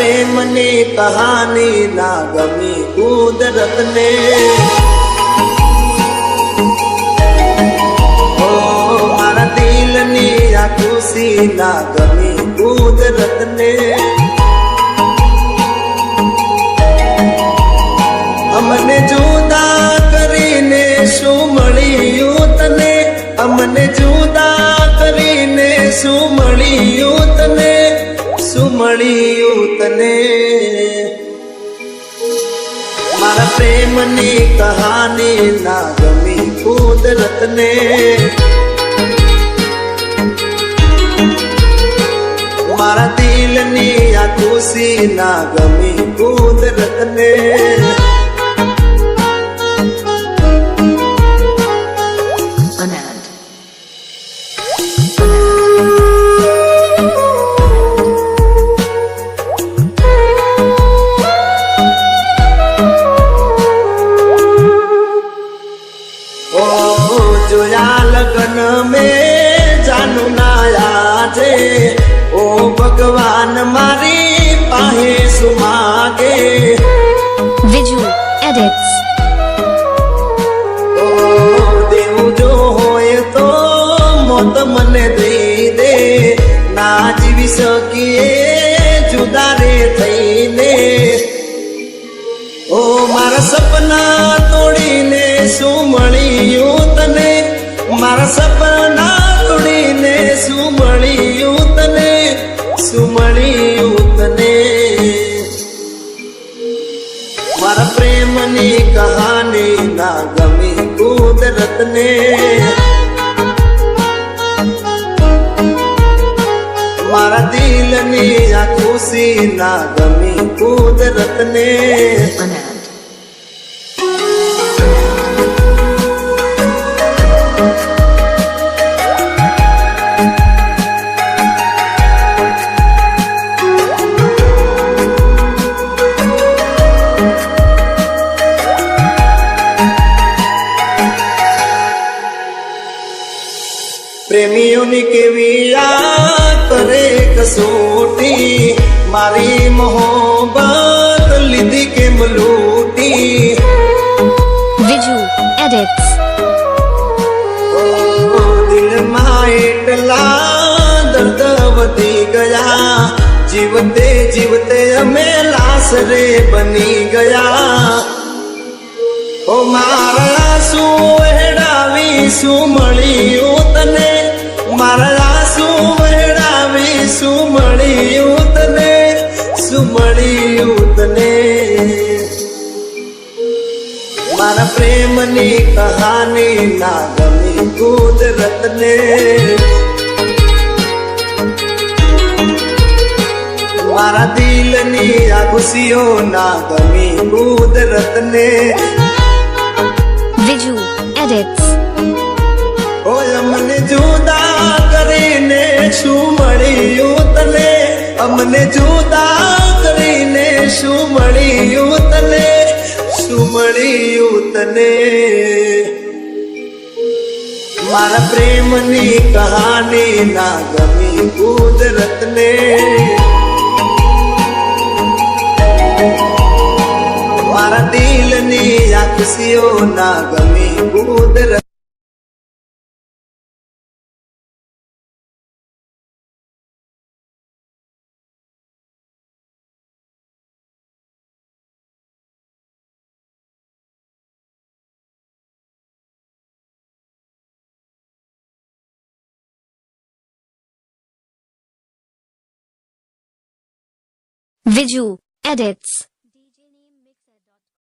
પ્રેમની કહાની ના ગમી કુદરતને. ઓ મારા દિલની આ ખુશી ના ગમી કુદરતને. અમને જુદા કરીને શું મળ્યું તને? અમને જુદા કરીને શું મળ્યું તને? શું મળ્યું તને? મારા પ્રેમની કહાની ના ગમી કુદરતને. મારા દિલની આ ખુશી ના ગમી કુદરતને. જોયા લગન में जानू ના આજે. ઓ ભગવાન મારી પાહે સુમાગે. Viju edits. ઓ દેવું જો હોય તો મોત મને દઈ દે. ના જીવી શકીએ જુદા રે થઈને. ઓ મારા સપના તોડીને શું મળ્યું તને? મારા સપના તોડીને શું મળ્યું તને? શું મળ્યું તને? મારા પ્રેમની કહાની ના ગમી કુદરતને. મારા દિલની આ ખુશી ના ગમી કુદરતને. પ્રેમીઓની કેવી યાદ કરે કસોટી. મારી મોહબ્બત લીધી કેમ લૂટી. Viju edits. દિલમાં એટલા દર્દ વધી ગયા. જીવતે જીવતે અમે લાશ રે બની ગયા. ઓ મારા શું વહેડાવી શું મળ્યું તને? મારા શું વહેડાવી શું મળ્યું તને? શું મળ્યું તને? મારા પ્રેમની કહાની ના ગમી કુદરતને. મારા દિલની આ ખુશીઓ ના ગમી કુદરતને. Viju edits. ઓય અમને જુદા કરીને શું મળ્યું તને? અમને જુદા કરીને શું મળ્યું તને? શું મળ્યું તને? મારા પ્રેમની કહાની ના ગમી કુદરતને. મારા દિલની આ ખુશીઓ ના ગમી કુદરત. Viju edits.